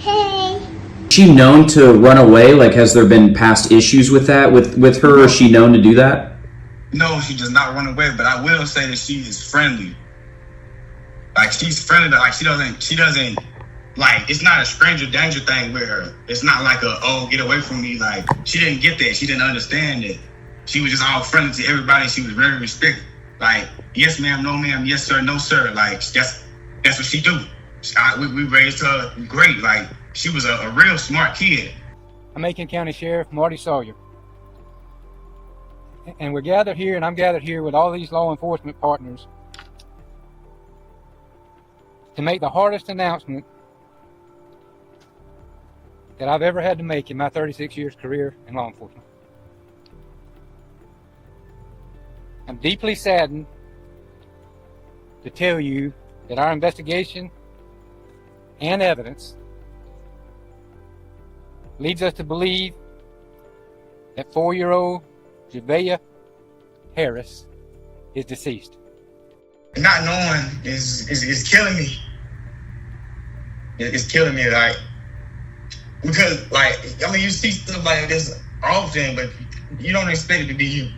Hey. Is she known to run away? Like, has there been past issues with that with her? Is she known to do that? No, she does not run away, but I will say that she is friendly. Like, she's friendly, like she doesn't like, it's not a stranger danger thing where it's not like get away from me. Like, she didn't get that. She didn't understand it. She was just all friendly to everybody. She was very respectful. Like, yes ma'am, no ma'am, yes sir, no sir. Like, that's what she do. We raised her great. Like, she was a real smart kid. I'm Aiken County Sheriff Marty Sawyer. And we're gathered here, and I'm gathered here with all these law enforcement partners to make the hardest announcement that I've ever had to make in my 36 years career in law enforcement. I'm deeply saddened to tell you that our investigation and evidence leads us to believe that 4-year-old Javeayah Harris is deceased. Not knowing is killing me. It's killing me, like, because, like, I mean, you see stuff like this often, but you don't expect it to be you.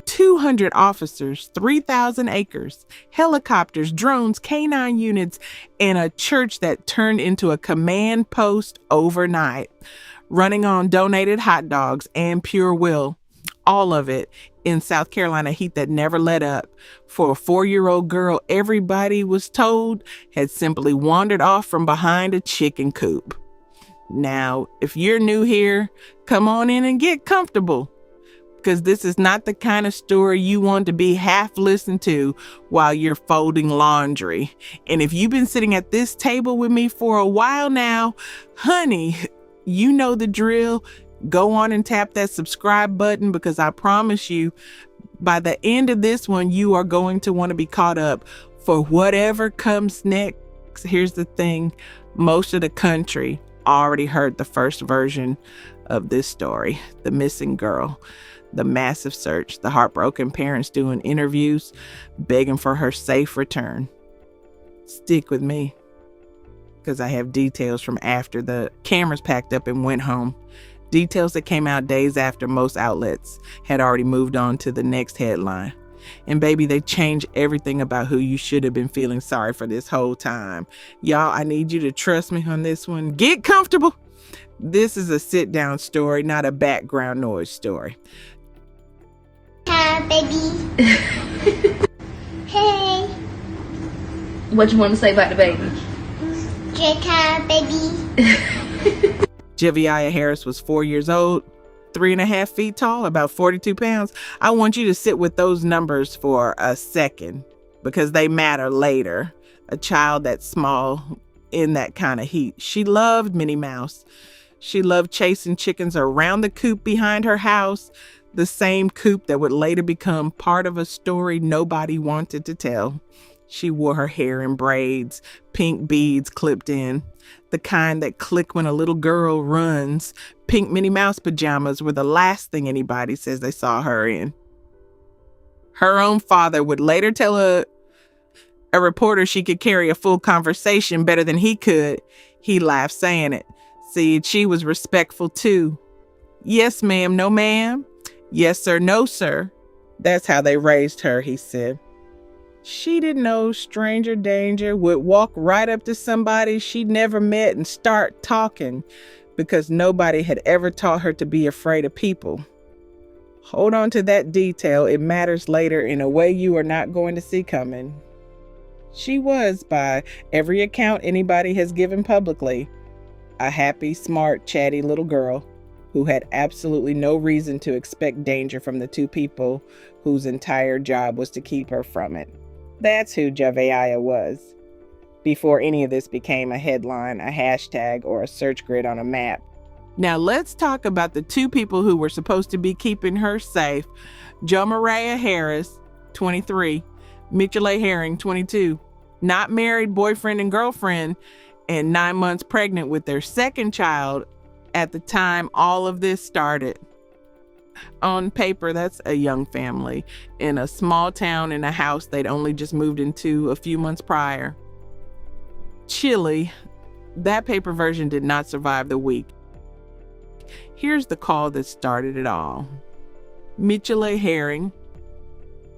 200 officers, 3,000 acres, helicopters, drones, canine units, and a church that turned into a command post overnight, running on donated hot dogs and pure will. All of it in South Carolina heat that never let up for a 4-year-old girl everybody was told had simply wandered off from behind a chicken coop. Now, if you're new here, come on in and get comfortable, because this is not the kind of story you want to be half listened to while you're folding laundry. And if you've been sitting at this table with me for a while now, honey, you know the drill. Go on and tap that subscribe button, because I promise you, by the end of this one, you are going to want to be caught up for whatever comes next. Here's the thing. Most of the country already heard the first version of this story, the missing girl, the massive search, the heartbroken parents doing interviews, begging for her safe return. Stick with me, because I have details from after the cameras packed up and went home. Details that came out days after most outlets had already moved on to the next headline. And baby, they changed everything about who you should have been feeling sorry for this whole time. Y'all, I need you to trust me on this one. Get comfortable. This is a sit-down story, not a background noise story. Hi, baby. Hey. What you want to say about the baby? Hi, baby. Javeayah Harris was 4 years old, 3.5 feet tall, about 42 pounds. I want you to sit with those numbers for a second, because they matter later. A child that small in that kind of heat. She loved Minnie Mouse. She loved chasing chickens around the coop behind her house, the same coop that would later become part of a story nobody wanted to tell. She wore her hair in braids, pink beads clipped in, the kind that click when a little girl runs. Pink Minnie Mouse pajamas were the last thing anybody says they saw her in. Her own father would later tell a reporter she could carry a full conversation better than he could. He laughed saying it. See, she was respectful too. Yes, ma'am, no, ma'am. Yes, sir, no, sir. That's how they raised her, he said. She didn't know stranger danger, would walk right up to somebody she'd never met and start talking, because nobody had ever taught her to be afraid of people. Hold on to that detail. It matters later in a way you are not going to see coming. She was, by every account anybody has given publicly, a happy, smart, chatty little girl who had absolutely no reason to expect danger from the two people whose entire job was to keep her from it. That's who Javeayah was, before any of this became a headline, a hashtag, or a search grid on a map. Now let's talk about the two people who were supposed to be keeping her safe. Javeayah Harris, 23, Mitchell A. Herring, 22, not married, boyfriend and girlfriend, and 9 months pregnant with their second child at the time all of this started. On paper, that's a young family in a small town in a house they'd only just moved into a few months prior. Chilly, That paper version did not survive the week. Here's the call that started it all. Michele Herring,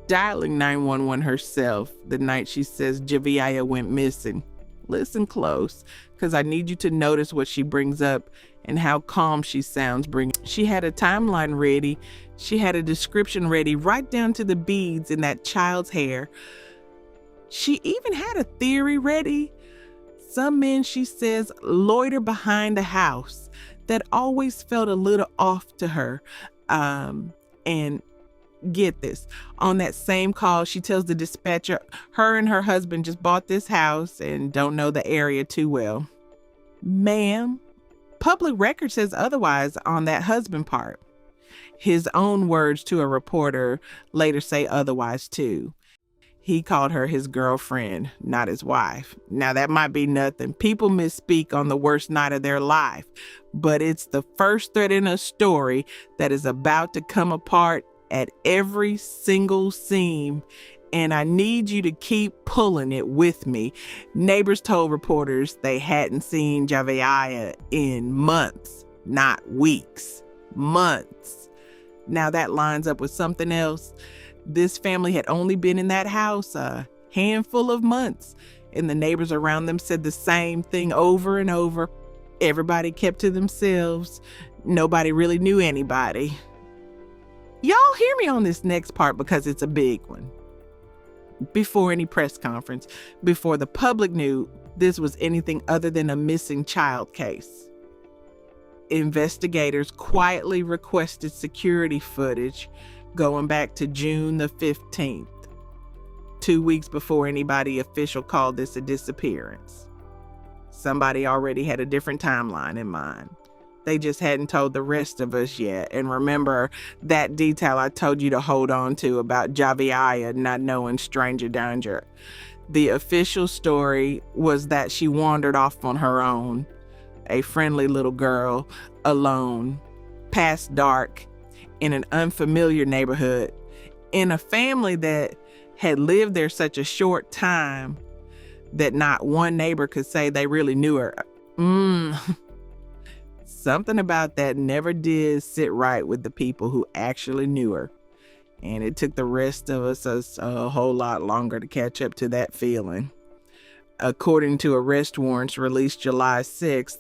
dialing 911 herself the night she says Javeayah went missing. Listen close, because I need you to notice what she brings up and how calm she sounds. She had a timeline ready. She had a description ready, right down to the beads in that child's hair. She even had a theory ready. Some men, she says, loiter behind the house. That always felt a little off to her. And get this, on that same call, she tells the dispatcher her and her husband just bought this house and don't know the area too well. Ma'am, public record says otherwise on that husband part. His own words to a reporter later say otherwise too. He called her his girlfriend, not his wife. Now that might be nothing. People misspeak on the worst night of their life, but it's the first thread in a story that is about to come apart at every single seam, and I need you to keep pulling it with me. Neighbors told reporters they hadn't seen Javeayah in months, not weeks, months. Now that lines up with something else. This family had only been in that house a handful of months, and the neighbors around them said the same thing over and over. Everybody kept to themselves. Nobody really knew anybody. Y'all hear me on this next part because it's a big one. Before any press conference, before the public knew this was anything other than a missing child case, investigators quietly requested security footage going back to June the 15th, 2 weeks before anybody official called this a disappearance. Somebody already had a different timeline in mind. They just hadn't told the rest of us yet. And remember that detail I told you to hold on to about Javeayah not knowing stranger danger. The official story was that she wandered off on her own, a friendly little girl, alone, past dark, in an unfamiliar neighborhood, in a family that had lived there such a short time that not one neighbor could say they really knew her. Something about that never did sit right with the people who actually knew her. And it took the rest of us a whole lot longer to catch up to that feeling. According to arrest warrants released July 6th,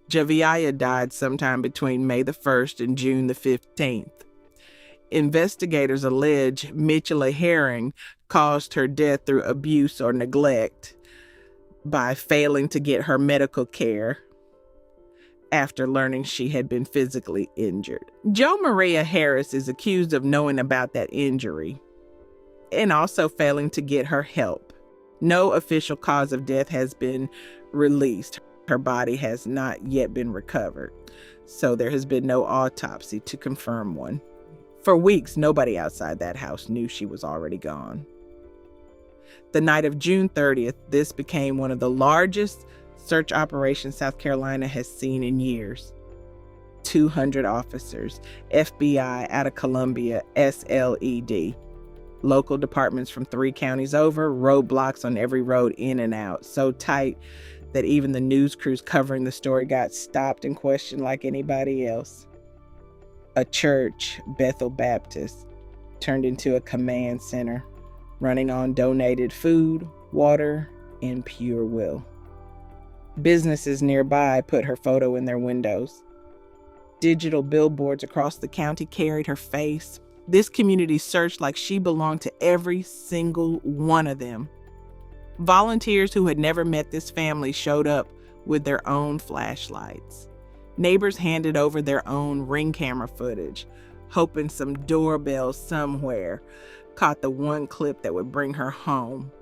Javeayah died sometime between May the 1st and June the 15th. Investigators allege Michele Herring caused her death through abuse or neglect by failing to get her medical care after learning she had been physically injured. Jo Maria Harris is accused of knowing about that injury and also failing to get her help. No official cause of death has been released. Her body has not yet been recovered, so there has been no autopsy to confirm one. For weeks, nobody outside that house knew she was already gone. The night of June 30th, this became one of the largest search operations South Carolina has seen in years. 200 officers, FBI out of Columbia, SLED. Local departments from 3 counties over, roadblocks on every road in and out, so tight that even the news crews covering the story got stopped and questioned like anybody else. A church, Bethel Baptist, turned into a command center, running on donated food, water, and pure will. Businesses nearby put her photo in their windows. Digital billboards across the county carried her face. This community searched like she belonged to every single one of them. Volunteers who had never met this family showed up with their own flashlights. Neighbors handed over their own Ring camera footage, hoping some doorbell somewhere caught the one clip that would bring her home.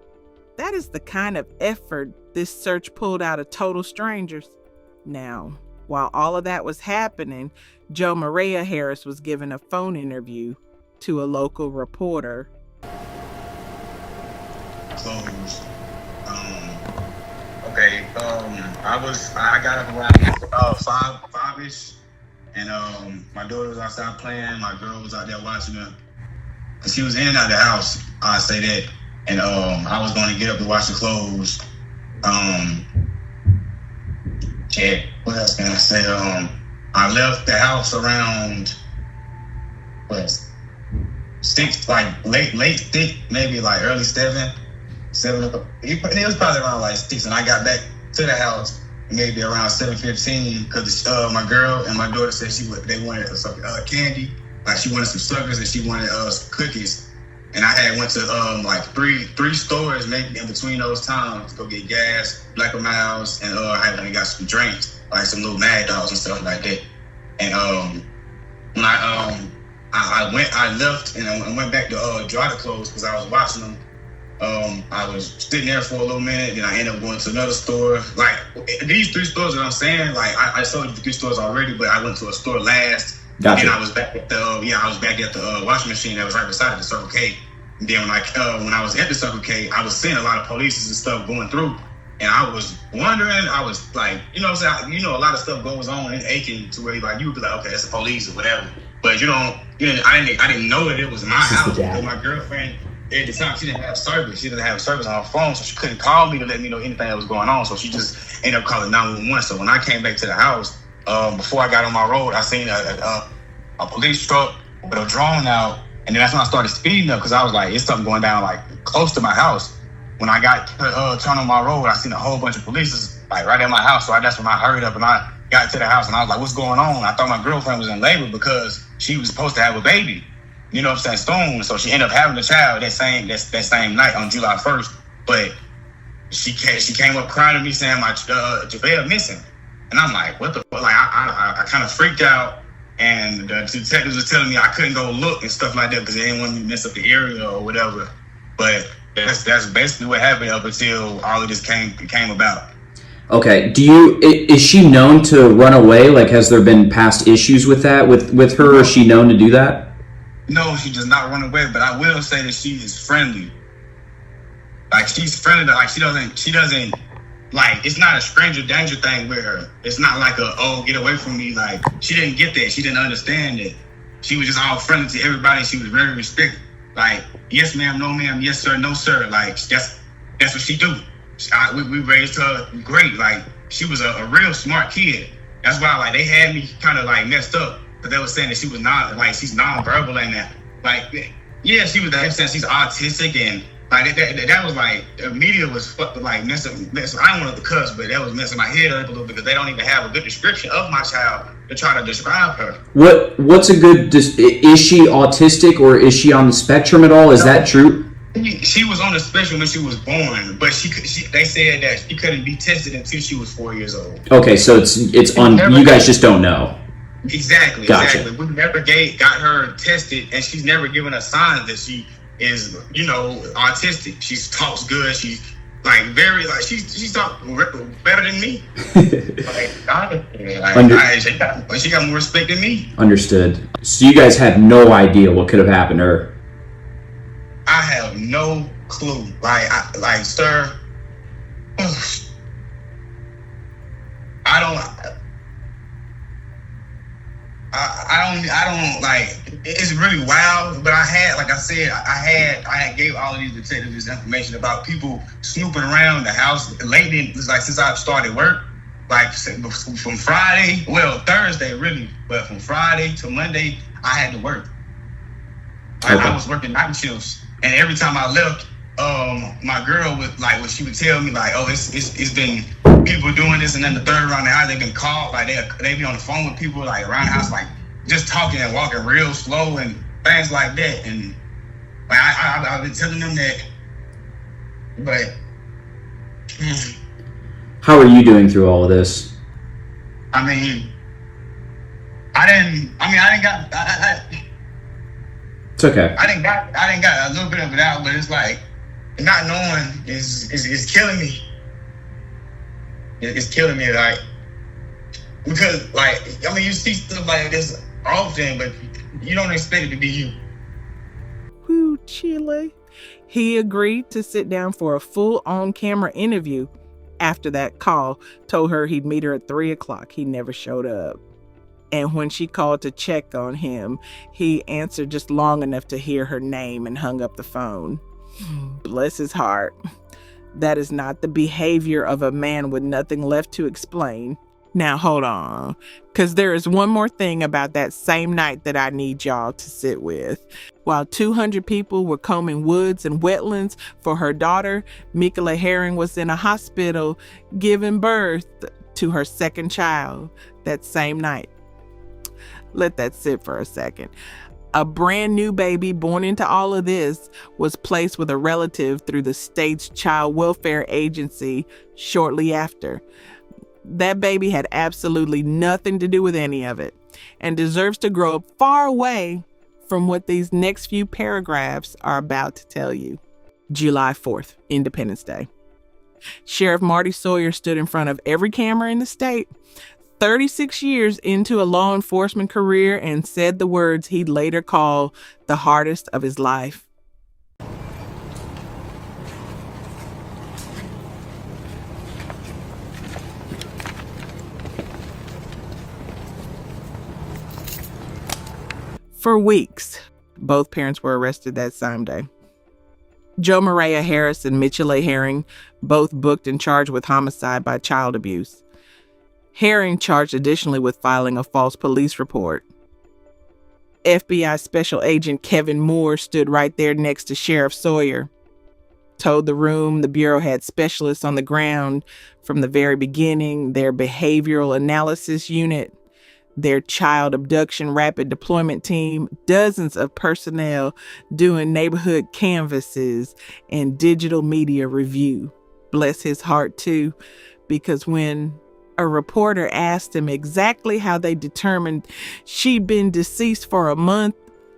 That is the kind of effort this search pulled out of total strangers. Now, while all of that was happening, Jo Maria Harris was given a phone interview to a local reporter. Closed. I got up around 5-ish, and my daughter was outside playing. My girl was out there watching her. And she was in and out of the house, I say that. And I was going to get up to wash the clothes. Yeah. What else can I say? I left the house around what 6, like late 6, maybe like early 7. It was probably around like 6, and I got back to the house maybe around 7:15 because my girl and my daughter said they wanted some candy, like she wanted some suckers and she wanted some cookies, and I had went to like three stores maybe in between those times to go get gas, Black & Miles, and I had got some drinks, like some little Mad Dogs and stuff like that, and when I left and I went back to dry the clothes because I was watching them. I was sitting there for a little minute, then I ended up going to another store. Like these 3 stores that I'm saying, like I sold the 3 stores already, but I went to a store last. Gotcha. And then I was back at the washing machine that was right beside the Circle K. And then when I was at the Circle K, I was seeing a lot of police and stuff going through, and I was wondering. I was like, you know what I'm saying? A lot of stuff goes on in Aiken to where like you would be like, okay, that's the police or whatever. But I didn't know that it was my house because my girlfriend. At the time, she didn't have service. She didn't have service on her phone, so she couldn't call me to let me know anything that was going on. So she just ended up calling 911. So when I came back to the house, before I got on my road, I seen a police truck with a drone out, and then that's when I started speeding up because I was like, it's something going down like close to my house. When I got turned on my road, I seen a whole bunch of police like right at my house. So that's when I hurried up and I got to the house, and I was like, what's going on? I thought my girlfriend was in labor because she was supposed to have a baby. You know what I'm saying? Soon. So she ended up having a child that same night on July 1st. But she came up crying to me saying my Javeayah missing. And I'm like, what the fuck? Like I kind of freaked out, and the detectives were telling me I couldn't go look and stuff like that because they didn't want me to mess up the area or whatever. But that's basically what happened up until all of this came about. Okay. Is she known to run away? Like, has there been past issues with that with her? Is she known to do that? No, she does not run away, but I will say that she is friendly. Like she's friendly, like she doesn't like it's not a stranger danger thing with her. It's not like get away from me. Like she didn't get that. She didn't understand it. She was just all friendly to everybody. She was very respectful. Like, yes ma'am, no ma'am, yes sir, no sir. Like that's what she do. We raised her great. Like she was a real smart kid. That's why like they had me kind of like messed up. But they were saying that she was not like she's non-verbal and that like yeah she was that saying she's autistic and like that was like the media was like messing. I don't want to cuss, but that was messing my head up a little because they don't even have a good description of my child to try to describe her. What's a good is she autistic or is she on the spectrum at all? Is that true? She was on the spectrum when she was born, but they said that she couldn't be tested until she was 4 years old. Okay, so it's on. You guys just don't know. Exactly. Gotcha. Exactly. We never got her tested, and she's never given us signs that she is, autistic. She talks good. She's like very like she talks better than me. She got more respect than me. Understood. So you guys had no idea what could have happened to her. I have no clue. Sir, I don't like. It's really wild, but I gave all of these detectives this information about people snooping around the house lately. It's like since I've started work, like from Friday, Thursday really, but from Friday to Monday, I had to work. I was working night shifts, and every time I left, my girl would like what she would tell me like, oh, it's been people doing this, and then the third around the house they've been called like they be on the phone with people like around the house like just talking and walking real slow and things like that, and like I've been telling them that, but how are you doing through all of this? It's okay. I didn't got a little bit of it out, but it's like not knowing is killing me. It's killing me, like because you see stuff like this often, but you don't expect it to be you. Woo, Chile. He agreed to sit down for a full on-camera interview. After that call, told her he'd meet her at 3:00. He never showed up. And when she called to check on him, he answered just long enough to hear her name and hung up the phone. Bless his heart. That is not the behavior of a man with nothing left to explain. Now, hold on, because there is one more thing about that same night that I need y'all to sit with. While 200 people were combing woods and wetlands for her daughter, Mikala Herring was in a hospital giving birth to her second child that same night. Let that sit for a second. A brand new baby born into all of this was placed with a relative through the state's child welfare agency shortly after. That baby had absolutely nothing to do with any of it and deserves to grow up far away from what these next few paragraphs are about to tell you. July 4th, Independence Day. Sheriff Marty Sawyer stood in front of every camera in the state, 36 years into a law enforcement career, and said the words he'd later call the hardest of his life. For weeks, both parents were arrested that same day. Javeayah Harris and Mitchell A. Herring, both booked and charged with homicide by child abuse. Herring charged additionally with filing a false police report. FBI Special Agent Kevin Moore stood right there next to Sheriff Sawyer. Told the room the Bureau had specialists on the ground from the very beginning, their behavioral analysis unit, their child abduction rapid deployment team, dozens of personnel doing neighborhood canvasses and digital media review. Bless his heart too, because when a reporter asked him exactly how they determined she'd been deceased for a month,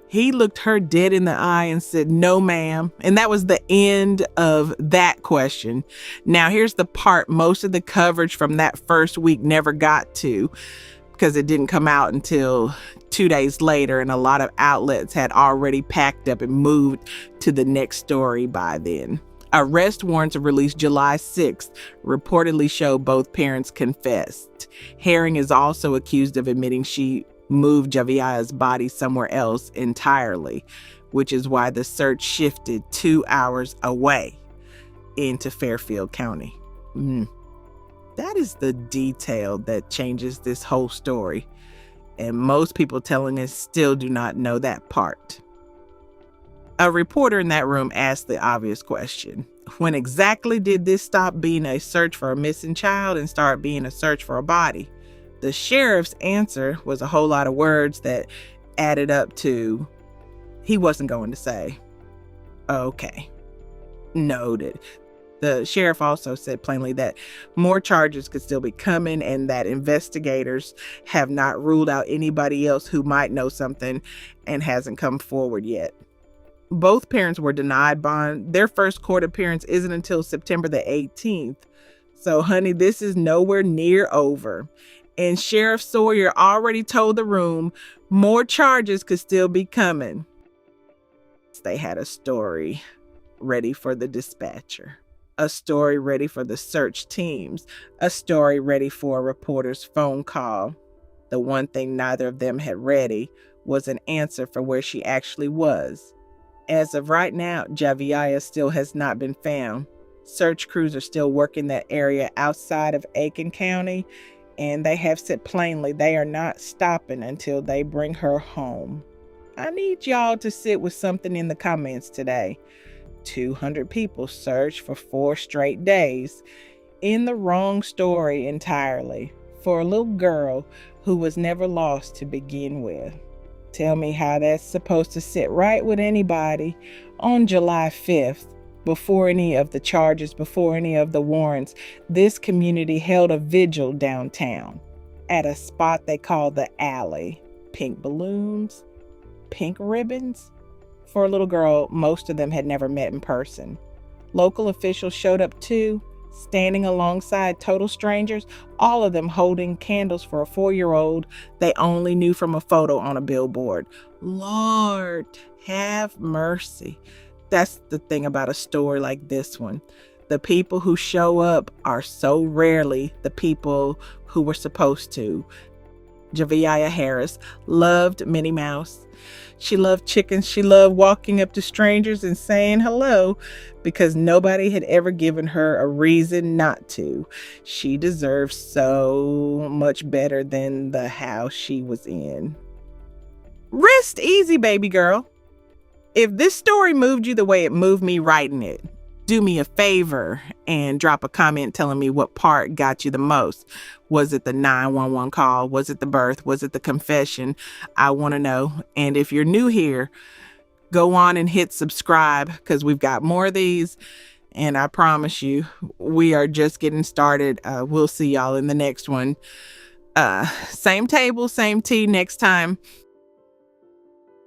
he looked her dead in the eye and said, "No, ma'am." And that was the end of that question. Now, here's the part most of the coverage from that first week never got to, because it didn't come out until 2 days later, and a lot of outlets had already packed up and moved to the next story by then. Arrest warrants released July 6th reportedly show both parents confessed. Herring is also accused of admitting she moved Javeayah's body somewhere else entirely, which is why the search shifted 2 hours away into Fairfield County. That is the detail that changes this whole story, and most people telling us still do not know that part. A reporter in that room asked the obvious question: when exactly did this stop being a search for a missing child and start being a search for a body? The sheriff's answer was a whole lot of words that added up to, he wasn't going to say. Okay. Noted. The sheriff also said plainly that more charges could still be coming and that investigators have not ruled out anybody else who might know something and hasn't come forward yet. Both parents were denied bond. Their first court appearance isn't until September the 18th. So, honey, this is nowhere near over. And Sheriff Sawyer already told the room more charges could still be coming. They had a story ready for the dispatcher. A story ready for the search teams, a story ready for a reporter's phone call. The one thing neither of them had ready was an answer for where she actually was. As of right now, Javeayah still has not been found. Search crews are still working that area outside of Aiken County, and they have said plainly they are not stopping until they bring her home. I need y'all to sit with something in the comments today. 200 people searched for 4 straight days in the wrong story entirely for a little girl who was never lost to begin with. Tell me how that's supposed to sit right with anybody on July 5th, before any of the charges, before any of the warrants. This community held a vigil downtown at a spot they call the Alley. Pink balloons, pink ribbons. For a little girl most of them had never met in person. Local officials showed up too, standing alongside total strangers, all of them holding candles for a 4-year-old they only knew from a photo on a billboard. Lord, have mercy. That's the thing about a story like this one. The people who show up are so rarely the people who were supposed to. Javeayah Harris loved Minnie Mouse. She loved chickens. She loved walking up to strangers and saying hello because nobody had ever given her a reason not to. She deserved so much better than the house she was in. Rest easy, baby girl. If this story moved you the way it moved me writing it, do me a favor and drop a comment telling me what part got you the most. Was it the 911 call? Was it the birth? Was it the confession? I want to know. And if you're new here, go on and hit subscribe because we've got more of these. And I promise you, we are just getting started. We'll see y'all in the next one. Same table, same tea next time.